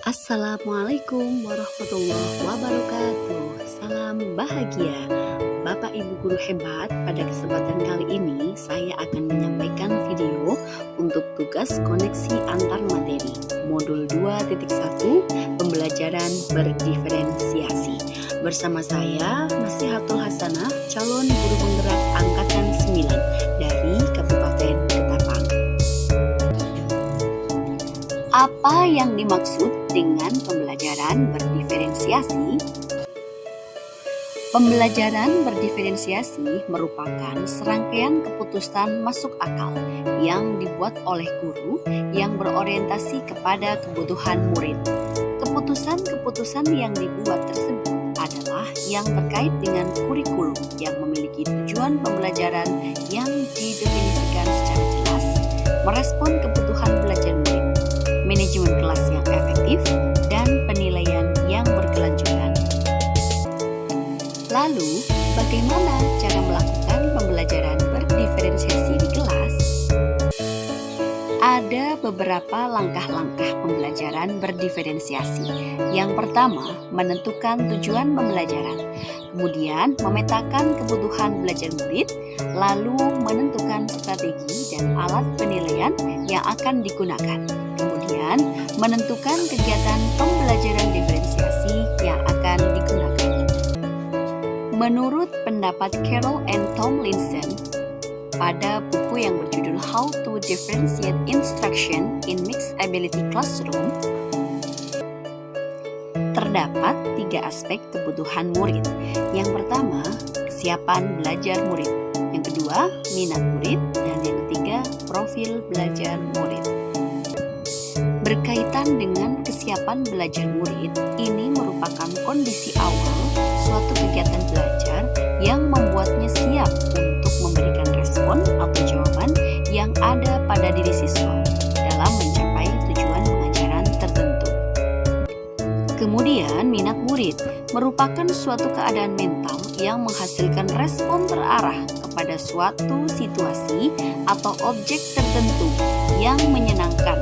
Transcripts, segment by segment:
Assalamualaikum warahmatullahi wabarakatuh. Salam bahagia. Bapak Ibu guru hebat, pada kesempatan kali ini saya akan menyampaikan video untuk tugas koneksi antar materi modul 2.1 pembelajaran berdiferensiasi. Bersama saya Nasihatul Hasanah, calon guru penggerak angkatan 9 dari Kabupaten Ketapang. Apa yang dimaksud dengan pembelajaran berdiferensiasi? Pembelajaran berdiferensiasi merupakan serangkaian keputusan masuk akal yang dibuat oleh guru yang berorientasi kepada kebutuhan murid. Keputusan-keputusan yang dibuat tersebut adalah yang terkait dengan kurikulum yang memiliki tujuan pembelajaran yang didefinisikan secara jelas, merespon kebutuhan belajar murid, manajemen kelas yang efektif, dan penilaian yang berkelanjutan. Lalu, bagaimana cara melakukan pembelajaran berdiferensiasi di kelas? Ada beberapa langkah-langkah pembelajaran berdiferensiasi. Yang pertama, menentukan tujuan pembelajaran. Kemudian, memetakan kebutuhan belajar murid, lalu menentukan strategi dan alat penilaian yang akan digunakan. Kemudian, menentukan kegiatan pembelajaran diferensiasi yang akan digunakan. Menurut pendapat Carol and Tomlinson, pada buku yang berjudul How to Differentiate Instruction in Mixed Ability Classroom, terdapat 3 aspek kebutuhan murid. Yang pertama, kesiapan belajar murid. Yang kedua, minat murid. Dan yang ketiga, profil belajar murid. Berkaitan dengan kesiapan belajar murid, ini merupakan kondisi awal suatu kegiatan belajar yang membuatnya siap untuk memberikan respon atau jawaban yang ada pada diri siswa dalam mencapai tujuan pengajaran tertentu. Kemudian, minat murid merupakan suatu keadaan mental yang menghasilkan respon terarah kepada suatu situasi atau objek tertentu yang menyenangkan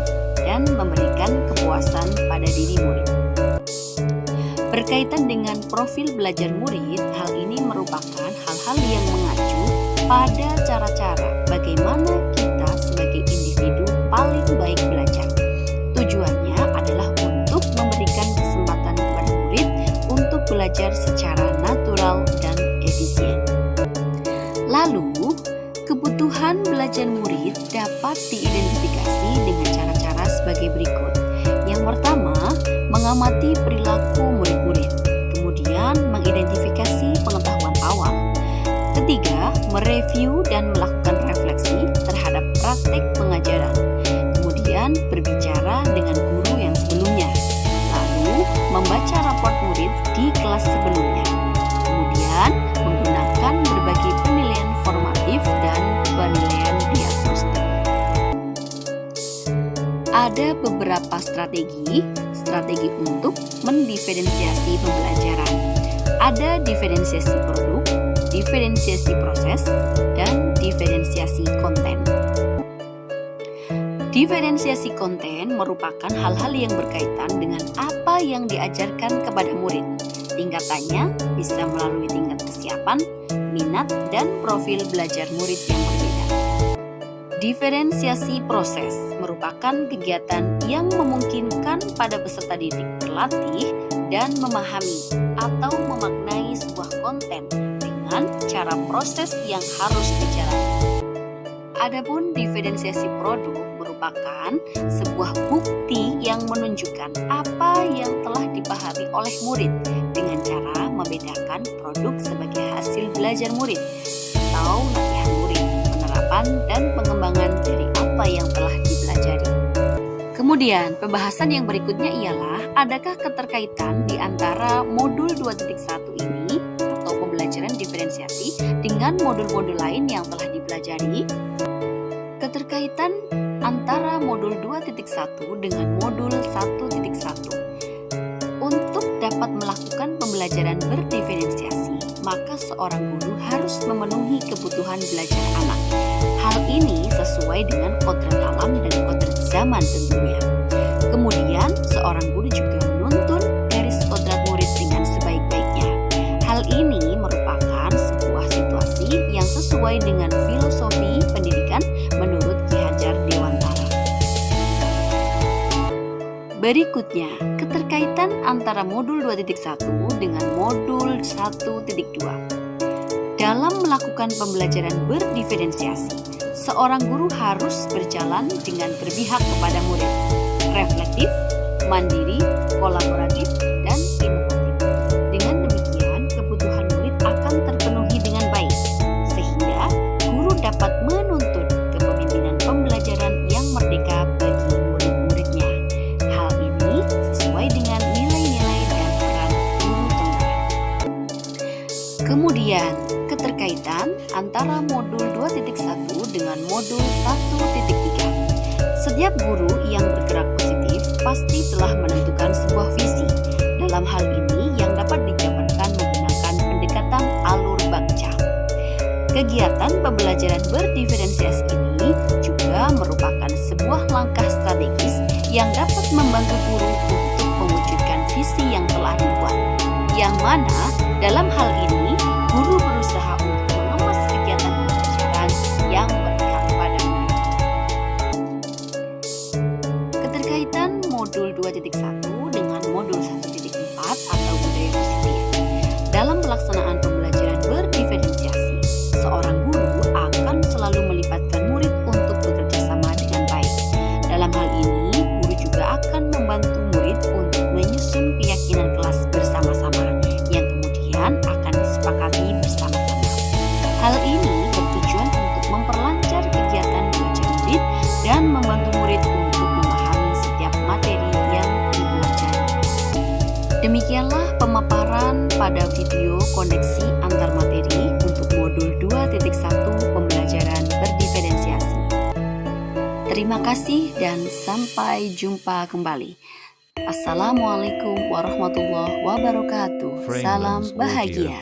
dan memberikan kepuasan pada diri murid. Berkaitan dengan profil belajar murid, hal ini merupakan hal-hal yang mengacu pada cara-cara bagaimana kita sebagai individu paling baik belajar. Tujuannya adalah untuk memberikan kesempatan kepada murid untuk belajar secara natural dan efisien. Lalu, kebutuhan belajar murid dapat diidentifikasi dengan cara-cara sebagai berikut. Yang pertama, mengamati perilaku murid-murid. Kemudian, mengidentifikasi pengetahuan awal. Ketiga, mereview dan melakukan refleksi terhadap praktek pengajaran. Kemudian, berbicara dengan guru yang sebelumnya. Lalu, membaca raport murid di kelas sebelumnya. Kemudian, menggunakan berbagai penilaian formatif dan penilaian diagnostik. Ada beberapa strategi untuk mendiferensiasi pembelajaran. Ada diferensiasi produk, diferensiasi proses, dan diferensiasi konten. Diferensiasi konten merupakan hal-hal yang berkaitan dengan apa yang diajarkan kepada murid. Tingkatannya bisa melalui tingkat kesiapan, minat, dan profil belajar murid yang berbeda. Diferensiasi proses merupakan kegiatan yang memungkinkan pada peserta didik berlatih dan memahami atau memaknai sebuah konten dengan cara proses yang harus dijalani. Adapun diferensiasi produk merupakan sebuah bukti yang menunjukkan apa yang telah dipahami oleh murid dengan cara membedakan produk sebagai hasil belajar murid atau latihan murid, penerapan dan pengembangan dari apa yang telah dipelajari. Kemudian, pembahasan yang berikutnya ialah adakah keterkaitan di antara modul 2.1 ini atau pembelajaran diferensiasi dengan modul-modul lain yang telah dipelajari? Keterkaitan antara modul 2.1 dengan modul 1.1. Untuk dapat melakukan pembelajaran berdiferensiasi, maka seorang guru harus memenuhi kebutuhan belajar anak. Hal ini sesuai dengan kodrat alam dan kodrat zaman tentunya. Kemudian, seorang guru juga menuntun garis kodrat murid dengan sebaik-baiknya. Hal ini merupakan sebuah situasi yang sesuai dengan filosofi pendidikan menurut Ki Hajar Dewantara. Berikutnya, keterkaitan antara modul 2.1 dengan modul 1.2. Dalam melakukan pembelajaran berdiferensiasi, seorang guru harus berjalan dengan berpihak kepada murid, reflektif, mandiri, kolaboratif, dan inovatif. Dengan demikian, kebutuhan murid akan terpenuhi dengan baik, sehingga guru dapat menuntun kepemimpinan pembelajaran yang merdeka bagi murid-muridnya. Hal ini sesuai dengan nilai-nilai dan peran guru penggerak. Kemudian, keterkaitan antara modul 2.1 dengan modul 1.3. Setiap guru yang bergerak positif pasti telah menentukan sebuah visi. Dalam hal ini yang dapat dijabarkan menggunakan pendekatan alur bakca. Kegiatan pembelajaran berdiferensiasi ini juga merupakan sebuah langkah strategis yang dapat membantu guru untuk mewujudkan visi yang telah dibuat. Yang mana dalam hal ini guru berusaha untuk mengemas kegiatan pembelajaran yang berpihak pada murid. Keterkaitan modul 2.1 dengan modul 1.4 atau budaya positif. Dalam pelaksanaan pembelajaran berdiferensiasi, seorang guru akan selalu melibatkan murid untuk bekerja sama dengan baik. Dalam hal ini, guru juga akan membantu murid untuk menyusun keyakinan kelas bersama-sama yang kemudian akan disepakati bersama-sama. Hal ini bertujuan untuk memperlancar kegiatan belajar murid dan membantu murid untuk memahami setiap materi yang dipelajari. Demikianlah pemaparan pada video koneksi antar materi untuk modul 2.1 pembelajaran berdiferensiasi. Terima kasih dan sampai jumpa kembali. Assalamualaikum warahmatullahi wabarakatuh. Salam bahagia.